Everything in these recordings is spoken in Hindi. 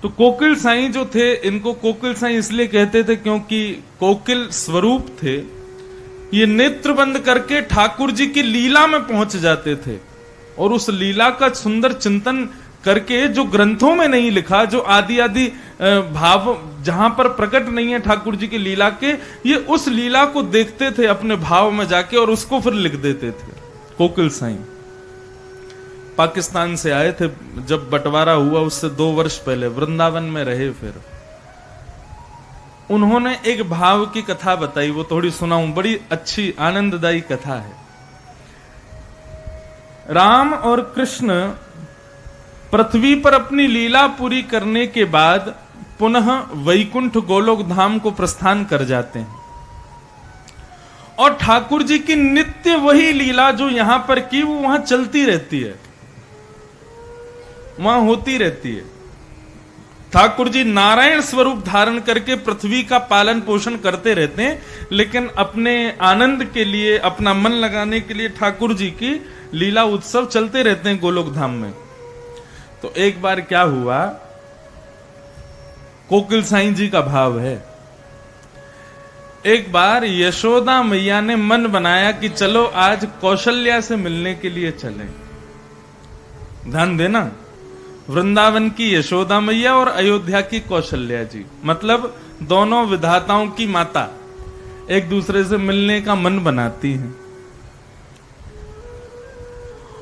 तो कोकिल साईं जो थे, इनको कोकिल साईं इसलिए कहते थे क्योंकि कोकिल स्वरूप थे। ये नेत्र बंद करके ठाकुर जी की लीला में पहुंच जाते थे और उस लीला का सुंदर चिंतन करके, जो ग्रंथों में नहीं लिखा, जो आदि आदि भाव जहां पर प्रकट नहीं है ठाकुर जी की लीला के, ये उस लीला को देखते थे अपने भाव में जाके और उसको फिर लिख देते थे। कोकिल साईं पाकिस्तान से आए थे, जब बंटवारा हुआ उससे 2 वर्ष पहले वृंदावन में रहे। फिर उन्होंने एक भाव की कथा बताई, वो थोड़ी सुनाऊं, बड़ी अच्छी आनंददायी कथा है। राम और कृष्ण पृथ्वी पर अपनी लीला पूरी करने के बाद पुनः वैकुंठ गोलोक धाम को प्रस्थान कर जाते हैं और ठाकुर जी की नित्य वही लीला जो यहां पर की वो वहां चलती रहती है, वहां होती रहती है। ठाकुर जी नारायण स्वरूप धारण करके पृथ्वी का पालन पोषण करते रहते हैं, लेकिन अपने आनंद के लिए, अपना मन लगाने के लिए ठाकुर जी की लीला उत्सव चलते रहते हैं गोलोक धाम में। तो एक बार क्या हुआ, कोकिल साईं जी का भाव है, एक बार यशोदा मैया ने मन बनाया कि चलो आज कौशल्या से मिलने के लिए चलें। ध्यान देना, वृंदावन की यशोदा मैया और अयोध्या की कौशल्या जी, मतलब दोनों विधाताओं की माता एक दूसरे से मिलने का मन बनाती हैं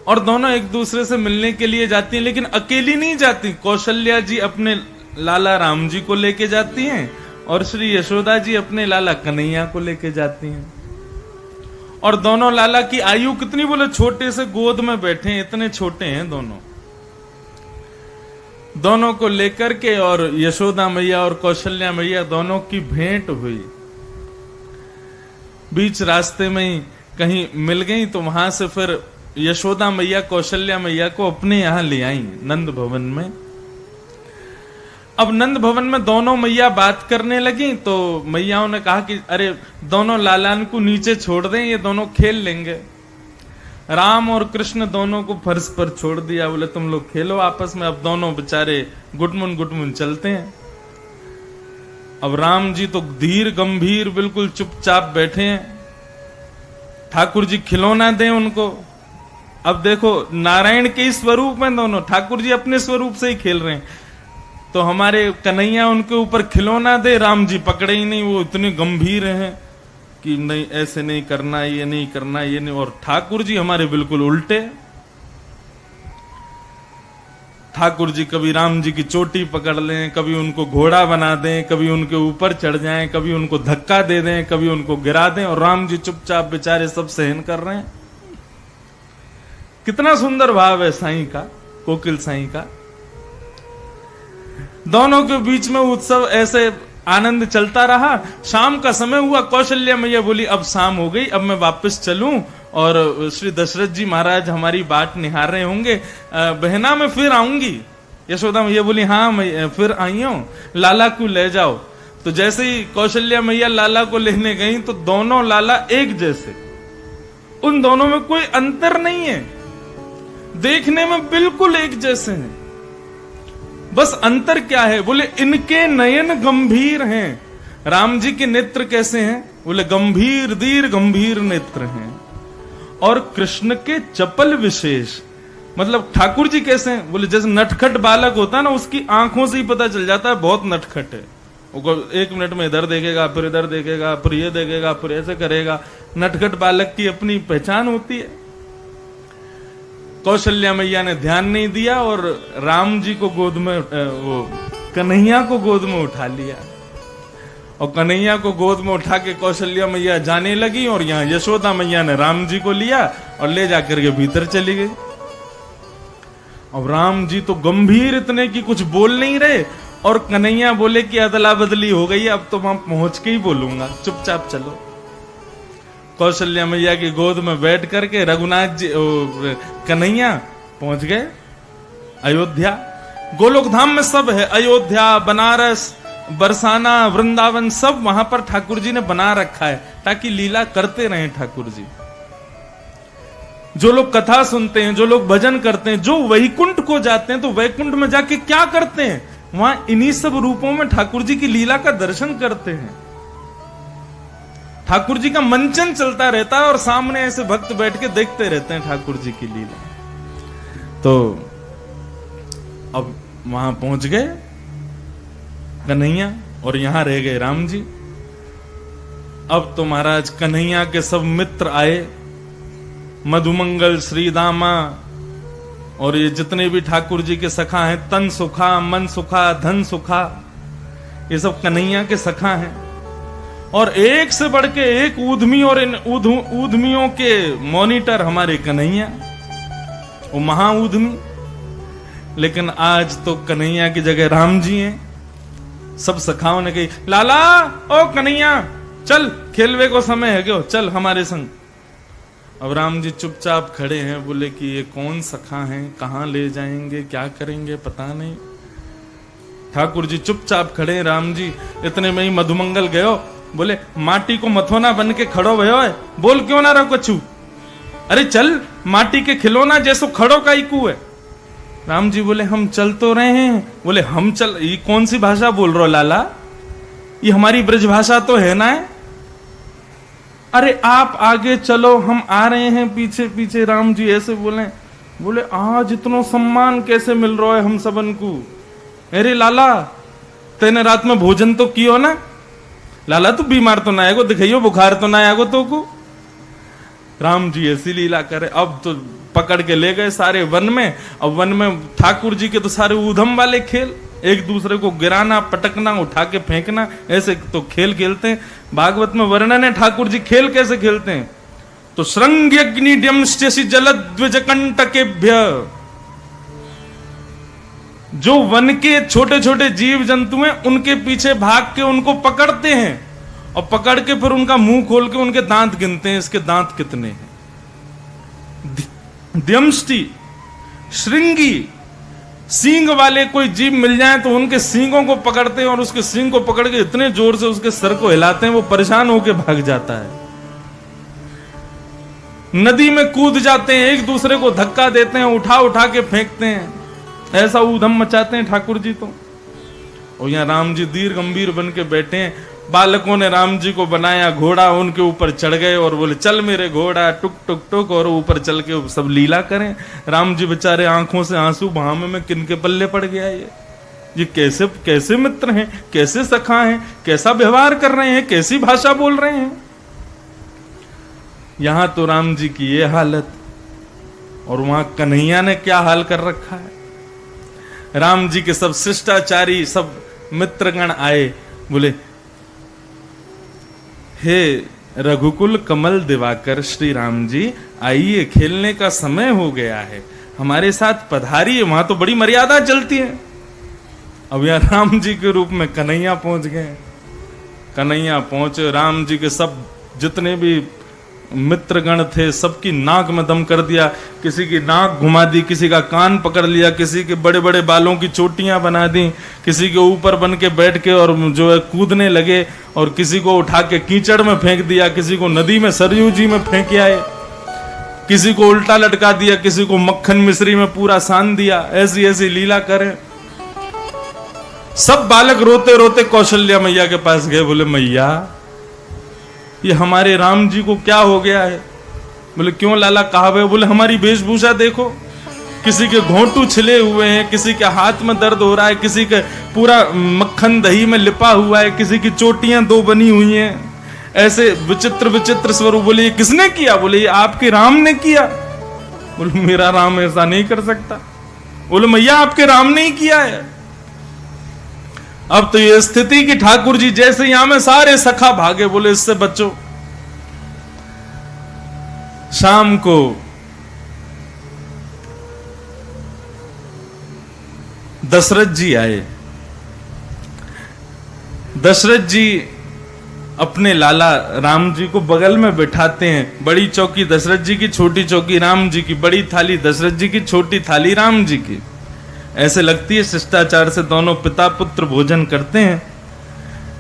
और दोनों एक दूसरे से मिलने के लिए जाती हैं, लेकिन अकेली नहीं जाती। कौशल्या जी अपने लाला राम जी को लेके जाती हैं और श्री यशोदा जी अपने लाला कन्हैया को लेके जाती हैं। और दोनों लाला की आयु कितनी, बोले छोटे से गोद में बैठे हैं, इतने छोटे हैं दोनों। दोनों को लेकर के और यशोदा मैया और कौशल्या मैया दोनों की भेंट हुई। बीच रास्ते में कहीं मिल गई तो वहां से फिर यशोदा मैया कौशल्या मैया को अपने यहां ले आई नंद भवन में। अब नंद भवन में दोनों मैया बात करने लगी तो मैयाओं ने कहा कि अरे दोनों लालान को नीचे छोड़ दें, ये दोनों खेल लेंगे। राम और कृष्ण दोनों को फर्श पर छोड़ दिया, बोले तुम लोग खेलो आपस में। अब दोनों बेचारे गुटमुन चलते हैं। अब राम जी तो धीर गंभीर बिल्कुल चुपचाप बैठे हैं, ठाकुर जी खिलौना दें उनको। अब देखो नारायण के स्वरूप में दोनों, ठाकुर जी अपने स्वरूप से ही खेल रहे हैं, तो हमारे कन्हैया उनके ऊपर खिलौना दे, राम जी पकड़े ही नहीं, वो इतने गंभीर हैं कि नहीं ऐसे नहीं करना, ये नहीं करना, ये नहीं। और ठाकुर जी हमारे बिल्कुल उल्टे। ठाकुर जी कभी राम जी की चोटी पकड़ लें, कभी उनको घोड़ा बना दें, कभी उनके ऊपर चढ़ जाएं, कभी उनको धक्का दे दें, कभी उनको गिरा दें, और राम जी चुपचाप बेचारे सब सहन कर रहे हैं। कितना सुंदर भाव है साईं का, कोकिल साईं का। दोनों के बीच में उत्सव ऐसे आनंद चलता रहा। शाम का समय हुआ, कौशल्या मैया बोली अब शाम हो गई, अब मैं वापस चलूं और श्री दशरथ जी महाराज हमारी बाट निहार रहे होंगे, बहना मैं फिर आऊंगी। यशोदा मैया बोली हाँ मैं फिर आई हूं, लाला को ले जाओ। तो जैसे ही कौशल्या मैया लाला को लेने गई तो दोनों लाला एक जैसे, उन दोनों में कोई अंतर नहीं है, देखने में बिल्कुल एक जैसे हैं। बस अंतर क्या है, बोले इनके नयन गंभीर हैं। राम जी के नेत्र कैसे हैं, बोले गंभीर दीर्घ गंभीर नेत्र हैं। और कृष्ण के चपल विशेष, मतलब ठाकुर जी कैसे हैं, बोले जैसे नटखट बालक होता है ना, उसकी आंखों से ही पता चल जाता है बहुत नटखट है। वो 1 मिनट में इधर देखेगा, फिर इधर देखेगा, फिर ये देखेगा, फिर ऐसे करेगा। नटखट बालक की अपनी पहचान होती है। कौशल्या मैया ने ध्यान नहीं दिया और राम जी को गोद में, वो कन्हैया को गोद में उठा लिया, और कन्हैया को गोद में उठा के कौशल्या मैया जाने लगी, और यहाँ यशोदा मैया ने राम जी को लिया और ले जाकर के भीतर चली गई। अब राम जी तो गंभीर इतने कि कुछ बोल नहीं रहे, और कन्हैया बोले कि अदला बदली हो गई, अब तो वहां पहुंच के ही बोलूंगा, चुपचाप चलो। कौशल्या मैया की गोद में बैठ करके रघुनाथ जी कन्हैया पहुंच गए अयोध्या। गोलोक धाम में सब है, अयोध्या, बनारस, बरसाना, वृंदावन, सब वहां पर ठाकुर जी ने बना रखा है ताकि लीला करते रहें ठाकुर जी। जो लोग कथा सुनते हैं, जो लोग भजन करते हैं, जो वैकुंठ को जाते हैं, तो वैकुंठ में जाके क्या करते हैं, वहां इन्हीं सब रूपों में ठाकुर जी की लीला का दर्शन करते हैं। ठाकुर जी का मंचन चलता रहता है और सामने ऐसे भक्त बैठ के देखते रहते हैं ठाकुर जी की लीला। तो अब वहां पहुंच गए कन्हैया और यहां रह गए राम जी। अब तो महाराज कन्हैया के सब मित्र आए, मधुमंगल, श्रीदामा और ये जितने भी ठाकुर जी के सखा हैं, तन सुखा, मन सुखा, धन सुखा, ये सब कन्हैया के सखा हैं। और एक से बढ़ के एक ऊधमी, और इन ऊधमियों के मॉनिटर हमारे कन्हैया, वो महा ऊधमी। लेकिन आज तो कन्हैया की जगह राम जी हैं। सब सखाओं ने कही, लाला ओ कन्हैया चल, खेलवे को समय है क्यों, चल हमारे संग। अब राम जी चुपचाप खड़े हैं, बोले कि ये कौन सखा हैं, कहां ले जाएंगे, क्या करेंगे पता नहीं। ठाकुर जी चुपचाप खड़े हैं। राम जी इतने में ही मधुमंगल गयो, बोले माटी को मथोना बन के खड़ो भयो है, बोल क्यों ना रहो कछु, अरे चल माटी के खिलौना जैसो खड़ो का इकू है। राम जी बोले हम चल तो रहे हैं। बोले हम चल, ये कौन सी भाषा बोल रहे हो लाला, ये हमारी ब्रज भाषा तो है ना। अरे आप आगे चलो, हम आ रहे हैं पीछे पीछे। राम जी ऐसे बोले, बोले आज इतना सम्मान कैसे मिल रहा है हम सबन को। अरे लाला तेने रात में भोजन तो कियो ना, लाला तू बीमार तो ना आएगो, दिखाइयो बुखार तो ना आएगो तो को। राम जी ऐसी लीला करे। अब तो पकड़ के ले गए सारे वन में। अब वन में ठाकुर जी के तो सारे ऊधम वाले खेल, एक दूसरे को गिराना, पटकना, उठा के फेंकना, ऐसे तो खेल खेलते हैं। भागवत में वर्णन है ठाकुर जी खेल कैसे खेलते हैं। तो श्रृंग्यग्निड्यंस्यसि जलद्विजकंटकेभ्य, जो वन के छोटे छोटे जीव जंतु हैं उनके पीछे भाग के उनको पकड़ते हैं, और पकड़ के फिर उनका मुंह खोल के उनके दांत गिनते हैं, इसके दांत कितने हैं। द्यंष्टि, श्रृंगी, सींग वाले कोई जीव मिल जाए तो उनके सींगों को पकड़ते हैं और उसके सींग को पकड़ के इतने जोर से उसके सर को हिलाते हैं वो परेशान होकर भाग जाता है। नदी में कूद जाते हैं, एक दूसरे को धक्का देते हैं, उठा उठा के फेंकते हैं, ऐसा ऊधम मचाते हैं ठाकुर जी तो। और यहाँ राम जी धीर गंभीर बन के बैठे हैं। बालकों ने राम जी को बनाया घोड़ा, उनके ऊपर चढ़ गए और बोले चल मेरे घोड़ा, टुक टुक टुक, और ऊपर चल के सब लीला करें। राम जी बेचारे आंखों से आंसू बहावे में किनके पल्ले पड़ गया ये कैसे कैसे मित्र हैं, कैसे सखा हैं, कैसा व्यवहार कर रहे हैं, कैसी भाषा बोल रहे हैं। यहां तो राम जी की ये हालत, और वहां कन्हैया ने क्या हाल कर रखा है। राम जी के सब शिष्टाचारी, सब मित्रगण आए, बोले हे रघुकुल कमल दिवाकर श्री राम जी, आइए खेलने का समय हो गया है, हमारे साथ पधारिए। वहां तो बड़ी मर्यादा चलती है। अब यहां राम जी के रूप में कन्हैया पहुंच गए। कन्हैया पहुंचे, राम जी के सब जितने भी मित्रगण थे सबकी नाक में दम कर दिया, किसी की नाक घुमा दी, किसी का कान पकड़ लिया, किसी के बड़े बड़े बालों की चोटियां बना दी, किसी के ऊपर बन के बैठ के और जो है कूदने लगे, और किसी को उठा के कीचड़ में फेंक दिया, किसी को नदी में सरयू जी में फेंक आए, किसी को उल्टा लटका दिया, किसी को मक्खन मिश्री में पूरा सान दिया। ऐसी ऐसी लीला करें। सब बालक रोते रोते कौशल्या मैया के पास गए, बोले मैया ये हमारे राम जी को क्या हो गया है। बोले क्यों लाला, कहा है। बोले हमारी वेशभूषा देखो, किसी के घोंटू छिले हुए हैं, किसी के हाथ में दर्द हो रहा है, किसी के पूरा मक्खन दही में लिपा हुआ है, किसी की चोटियां दो बनी हुई हैं, ऐसे विचित्र विचित्र स्वरूप। बोले ये किसने किया। बोले ये आपके राम ने किया। बोले मेरा राम ऐसा नहीं कर सकता। बोले मैया आपके राम ने ही किया है। अब तो ये स्थिति कि ठाकुर जी जैसे यहां में सारे सखा भागे, बोले इससे बच्चों। शाम को दशरथ जी आए। दशरथ जी अपने लाला राम जी को बगल में बिठाते हैं। बड़ी चौकी दशरथ जी की, छोटी चौकी राम जी की, बड़ी थाली दशरथ जी की, छोटी थाली राम जी की। ऐसे लगती है शिष्टाचार से दोनों पिता पुत्र भोजन करते हैं,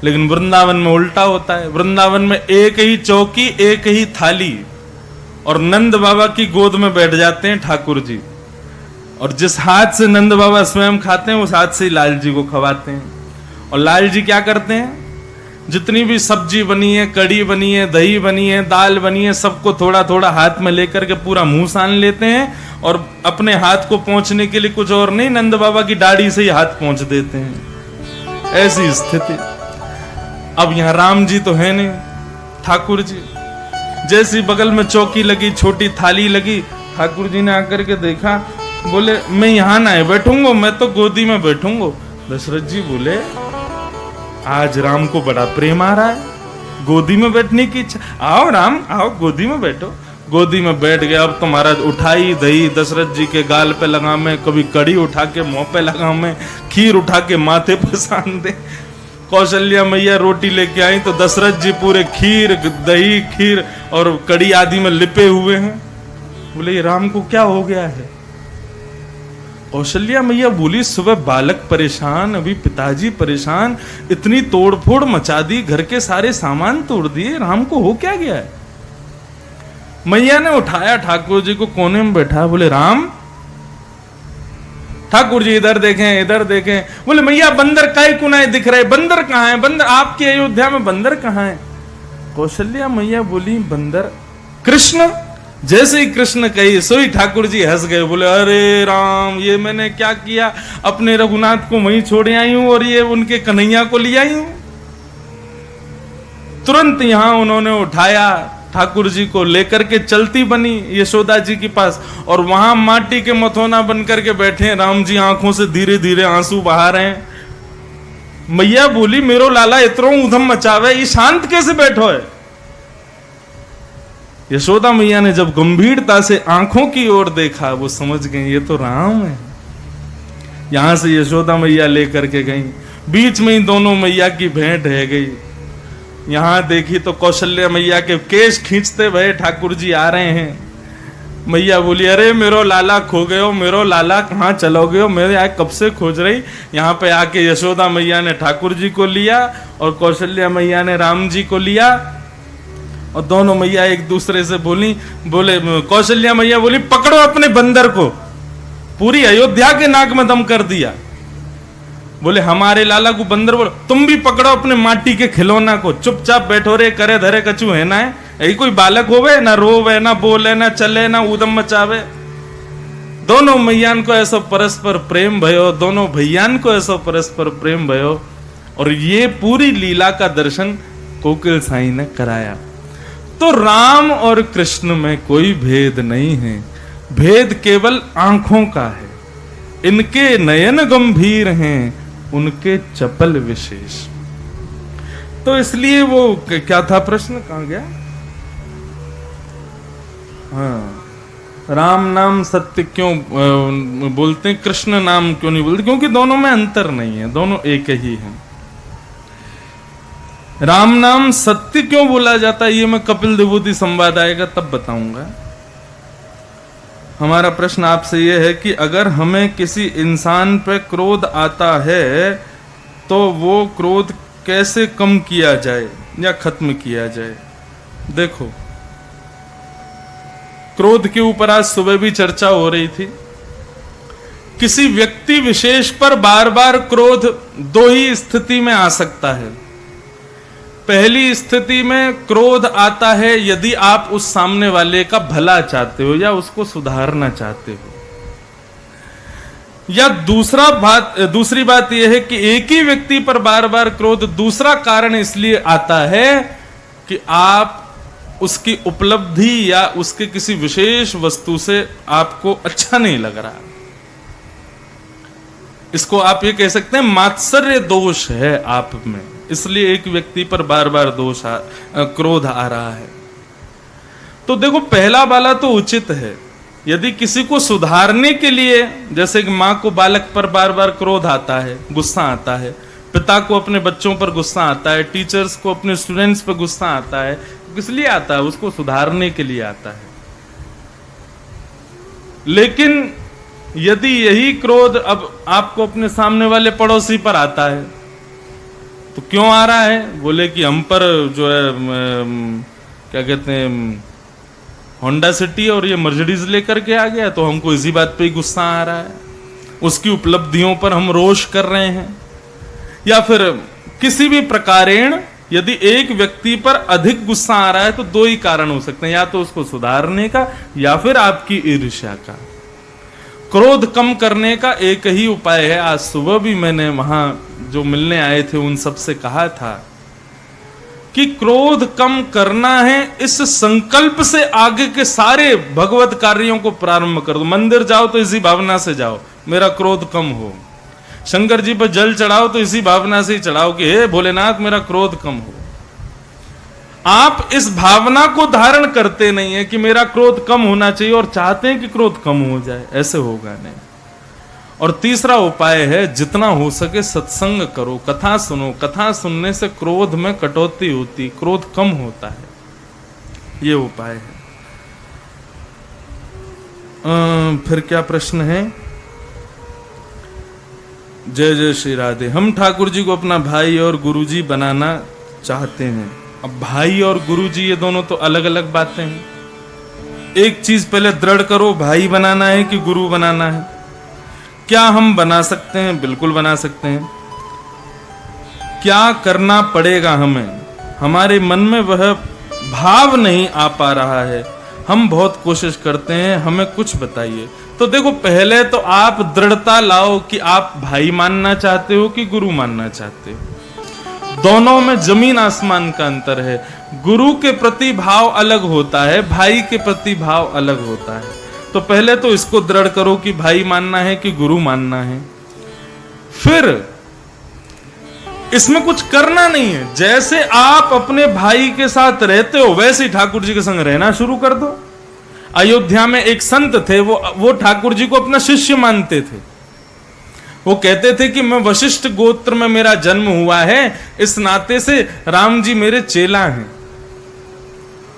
लेकिन वृंदावन में उल्टा होता है। वृंदावन में एक ही चौकी, एक ही थाली, और नंद बाबा की गोद में बैठ जाते हैं ठाकुर जी, और जिस हाथ से नंद बाबा स्वयं खाते हैं उस हाथ से ही लाल जी को खवाते हैं। और लाल जी क्या करते हैं, जितनी भी सब्जी बनी है, कड़ी बनी है, दही बनी है, दाल बनी है, सबको थोड़ा थोड़ा हाथ में लेकर के पूरा मुंह सान लेते हैं और अपने हाथ को पहुंचने के लिए कुछ और नहीं, नंद बाबा की दाढ़ी से ही हाथ पहुंच देते हैं। ऐसी स्थिति। अब यहां राम जी तो है नहीं, ठाकुर जी। जैसी बगल में चौकी लगी, छोटी थाली लगी, ठाकुर जी ने आकर के देखा, बोले मैं यहां ना बैठूंगा, मैं तो गोदी में बैठूंगा। दशरथ जी बोले आज राम को बड़ा प्रेम आ रहा है, गोदी में बैठने की इच्छा, आओ राम आओ गोदी में बैठो। गोदी में बैठ गया। अब तो महाराज उठाई दही दशरथ जी के गाल पे लगा में, कभी कड़ी उठा के मुंह पे लगा में, खीर उठा के माथे पे सान दे। कौशल्या मैया रोटी लेके आई तो दशरथ जी पूरे खीर दही खीर और कड़ी आदि में लिपे हुए हैं। बोले ये राम को क्या हो गया है? कौशल्या मैया बोली सुबह बालक परेशान, अभी पिताजी परेशान, इतनी तोड़फोड़ मचा दी, घर के सारे सामान तोड़ दिए, राम को हो क्या गया है? मैया ने उठाया ठाकुर जी को, कोने में बैठा, बोले राम। ठाकुर जी इधर देखें इधर देखें, बोले मैया बंदर काय कुनाए दिख रहे, बंदर कहाँ है? बंदर आपकी अयोध्या में बंदर कहाँ है? कौशल्या मैया बोली बंदर कृष्ण। जैसे ही कृष्ण कही सोई ठाकुर जी हंस गए, बोले अरे राम ये मैंने क्या किया, अपने रघुनाथ को वहीं छोड़े आई हूं और ये उनके कन्हैया को ले आई हूं। तुरंत यहां उन्होंने उठाया, ठाकुर जी को लेकर के चलती बनी यशोदा जी के पास, और वहां माटी के मथोना बन करके बैठे हैं। राम जी आंखों से धीरे धीरे आंसू बहा रहे हैं। मैया बोली मेरो लाला इतरो उधम मचावे, ये शांत कैसे बैठो है? यशोदा मैया ने जब गंभीरता से आंखों की ओर देखा, वो समझ गई ये तो राम है। यहां से यशोदा मैया लेकर के गई, बीच में ही दोनों मैया की भेंट रह गई। यहां देखी तो कौशल्या मैया के केश खींचते भये ठाकुर जी आ रहे हैं। मैया बोली अरे मेरो लाला खो गए हो, मेरो लाला कहाँ चलोगे हो, मेरे यहाँ कब से खोज रही। यहाँ पे आके यशोदा मैया ने ठाकुर जी को लिया और कौशल्या मैया ने राम जी को लिया, और दोनों मैया एक दूसरे से बोले कौशल्या मैया बोली पकड़ो अपने बंदर को, पूरी अयोध्या के नाक में दम कर दिया। बोले हमारे लाला को बंदर बोलो, तुम भी पकड़ो अपने माटी के खिलौना को, चुपचाप बैठो रे, करे धरे कछु है ना है, यही कोई बालक होवे, ना रोवे ना बोले ना चले ना उदम मचावे। दोनों मैयान को ऐसा परस्पर प्रेम भयो, दोनों भैयान को ऐसा परस्पर प्रेम भयो, और ये पूरी लीला का दर्शन कोकिल साई ने कराया। तो राम और कृष्ण में कोई भेद नहीं है, भेद केवल आंखों का है। इनके नयन गंभीर हैं, उनके चपल विशेष। तो इसलिए वो क्या था प्रश्न, कहां गया? हाँ, राम नाम सत्य क्यों बोलते हैं, कृष्ण नाम क्यों नहीं बोलते? क्योंकि दोनों में अंतर नहीं है, दोनों एक ही हैं। राम नाम सत्य क्यों बोला जाता है, ये मैं कपिल विभूति संवाद आएगा तब बताऊंगा। हमारा प्रश्न आपसे यह है कि अगर हमें किसी इंसान पे क्रोध आता है तो वो क्रोध कैसे कम किया जाए या खत्म किया जाए। देखो, क्रोध के ऊपर आज सुबह भी चर्चा हो रही थी। किसी व्यक्ति विशेष पर बार बार क्रोध दो ही स्थिति में आ सकता है। पहली स्थिति में क्रोध आता है यदि आप उस सामने वाले का भला चाहते हो या उसको सुधारना चाहते हो, या दूसरी बात यह है कि एक ही व्यक्ति पर बार बार क्रोध दूसरा कारण इसलिए आता है कि आप उसकी उपलब्धि या उसके किसी विशेष वस्तु से आपको अच्छा नहीं लग रहा। इसको आप ये कह सकते हैं मात्सर्य दोष है आप में, इसलिए एक व्यक्ति पर बार बार क्रोध आ रहा है। तो देखो, पहला वाला तो उचित है। यदि किसी को सुधारने के लिए, जैसे कि माँ को बालक पर बार बार क्रोध आता है, गुस्सा आता है, पिता को अपने बच्चों पर गुस्सा आता है, टीचर्स को अपने स्टूडेंट्स पर गुस्सा आता है, किस लिए आता है? उसको सुधारने के लिए आता है। लेकिन यदि यही क्रोध अब आपको अपने सामने वाले पड़ोसी पर आता है तो क्यों आ रहा है? बोले कि हम पर जो है क्या कहते हैं, होंडा सिटी और ये मर्सिडीज लेकर के आ गया, तो हमको इसी बात पे ही गुस्सा आ रहा है, उसकी उपलब्धियों पर हम रोष कर रहे हैं। या फिर किसी भी प्रकारेण यदि एक व्यक्ति पर अधिक गुस्सा आ रहा है तो दो ही कारण हो सकते हैं, या तो उसको सुधारने का या फिर आपकी ईर्ष्या का। क्रोध कम करने का एक ही उपाय है। आज सुबह भी मैंने वहां जो मिलने आए थे उन सबसे कहा था कि क्रोध कम करना है, इस संकल्प से आगे के सारे भगवत कार्यों को प्रारंभ कर दो। मंदिर जाओ तो इसी भावना से जाओ, मेरा क्रोध कम हो। शंकर जी पर जल चढ़ाओ तो इसी भावना से ही चढ़ाओ कि हे भोलेनाथ मेरा क्रोध कम हो। आप इस भावना को धारण करते नहीं है कि मेरा क्रोध कम होना चाहिए और चाहते हैं कि क्रोध कम हो जाए, ऐसे होगा नहीं। और तीसरा उपाय है, जितना हो सके सत्संग करो, कथा सुनो। कथा सुनने से क्रोध में कटौती होती, क्रोध कम होता है। ये उपाय है। फिर क्या प्रश्न है? जय जय श्री राधे। हम ठाकुर जी को अपना भाई और गुरुजी बनाना चाहते हैं। अब भाई और गुरुजी ये दोनों तो अलग अलग बातें हैं। एक चीज पहले दृढ़ करो, भाई बनाना है कि गुरु बनाना है। क्या हम बना सकते हैं? बिल्कुल बना सकते हैं। क्या करना पड़ेगा हमें? हमारे मन में वह भाव नहीं आ पा रहा है, हम बहुत कोशिश करते हैं, हमें कुछ बताइए। तो देखो, पहले तो आप दृढ़ता लाओ कि आप भाई मानना चाहते हो कि गुरु मानना चाहते हो। दोनों में जमीन आसमान का अंतर है। गुरु के प्रति भाव अलग होता है, भाई के प्रति भाव अलग होता है। तो पहले तो इसको दृढ़ करो कि भाई मानना है कि गुरु मानना है। फिर इसमें कुछ करना नहीं है, जैसे आप अपने भाई के साथ रहते हो वैसे ही ठाकुर जी के संग रहना शुरू कर दो। अयोध्या में एक संत थे, वो ठाकुर जी को अपना शिष्य मानते थे। वो कहते थे कि मैं वशिष्ठ गोत्र में मेरा जन्म हुआ है, इस नाते से राम जी मेरे चेला हैं।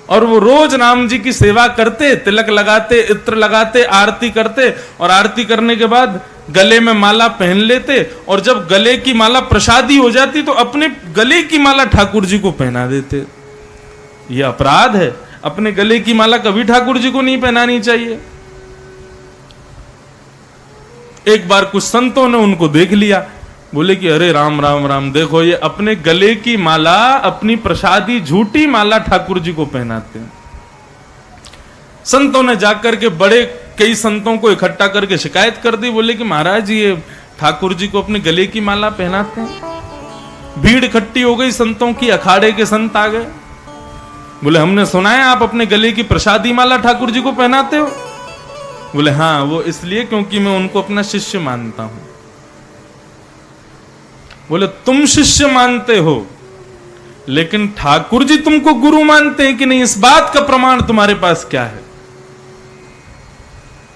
और वो रोज राम जी की सेवा करते, तिलक लगाते, इत्र लगाते, आरती करते, और आरती करने के बाद गले में माला पहन लेते, और जब गले की माला प्रसादी हो जाती तो अपने गले की माला ठाकुर जी को पहना देते। ये अपराध है। अपने गले की माला कभी ठाकुर जी को नहीं पहनानी चाहिए। एक बार कुछ संतों ने उनको देख लिया, बोले कि अरे राम राम राम, देखो ये अपने गले की माला, अपनी प्रसादी झूठी माला ठाकुर जी को पहनाते हैं। संतों ने जाकर के बड़े कई संतों को इकट्ठा करके शिकायत कर दी। बोले कि महाराज ये ठाकुर जी को अपने गले की माला पहनाते हैं। भीड़ इकट्ठी हो गई संतों की, अखाड़े के संत आ गए। बोले हमने सुना है आप अपने गले की प्रसादी माला ठाकुर जी को पहनाते हो। बोले हाँ, वो इसलिए क्योंकि मैं उनको अपना शिष्य मानता हूं। बोले तुम शिष्य मानते हो, लेकिन ठाकुर जी तुमको गुरु मानते हैं कि नहीं? इस बात का प्रमाण तुम्हारे पास क्या है?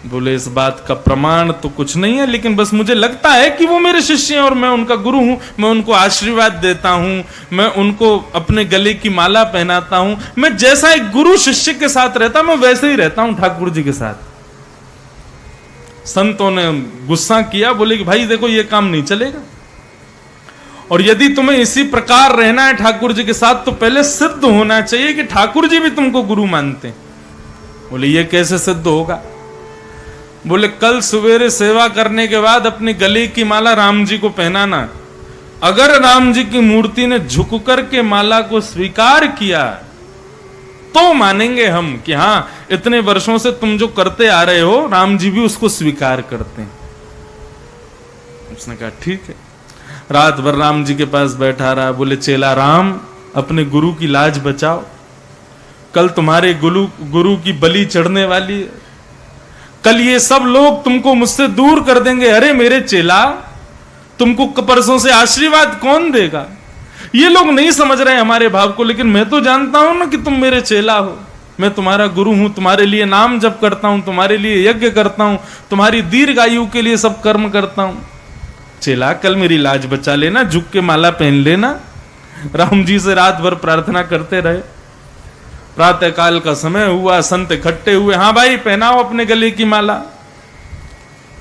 बोले इस बात का प्रमाण तो कुछ नहीं है, लेकिन बस मुझे लगता है कि वो मेरे शिष्य हैं और मैं उनका गुरु हूं। मैं उनको आशीर्वाद देता हूं, मैं उनको अपने गले की माला पहनाता हूं। मैं जैसा एक गुरु शिष्य के साथ रहता मैं वैसे ही रहता हूं ठाकुर जी के साथ। संतों ने गुस्सा किया, बोले कि भाई देखो ये काम नहीं चलेगा, और यदि तुम्हें इसी प्रकार रहना है ठाकुर जी के साथ तो पहले सिद्ध होना चाहिए कि ठाकुर जी भी तुमको गुरु मानते हैं। बोले ये कैसे सिद्ध होगा? बोले कल सवेरे सेवा करने के बाद अपनी गले की माला राम जी को पहनाना। अगर राम जी की मूर्ति ने झुक कर के माला को स्वीकार किया तो मानेंगे हम कि हाँ, इतने वर्षों से तुम जो करते आ रहे हो राम जी भी उसको स्वीकार करते हैं। उसने कहा ठीक है। रात भर राम जी के पास बैठा रहा। बोले चेला राम, अपने गुरु की लाज बचाओ, कल तुम्हारे गुरु की बलि चढ़ने वाली है। कल ये सब लोग तुमको मुझसे दूर कर देंगे। अरे मेरे चेला, तुमको परसों से आशीर्वाद कौन देगा? ये लोग नहीं समझ रहे हमारे भाव को, लेकिन मैं तो जानता हूं ना कि तुम मेरे चेला हो। मैं तुम्हारा गुरु हूं, तुम्हारे लिए नाम जप करता हूं, तुम्हारे लिए यज्ञ करता हूं, तुम्हारी दीर्घ आयु के लिए सब कर्म करता हूं। चेला कल मेरी लाज बचा लेना, झुक के माला पहन लेना। राम जी से रात भर प्रार्थना करते रहे। प्रातः काल का समय हुआ, संत इकट्ठे हुए। हाँ भाई, पहनाओ अपने गले की माला।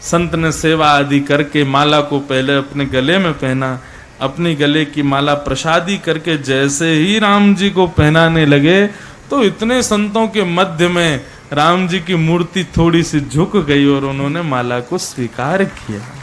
संत ने सेवा आदि करके माला को पहले अपने गले में पहना। अपनी गले की माला प्रसादी करके जैसे ही राम जी को पहनाने लगे तो इतने संतों के मध्य में राम जी की मूर्ति थोड़ी सी झुक गई और उन्होंने माला को स्वीकार किया।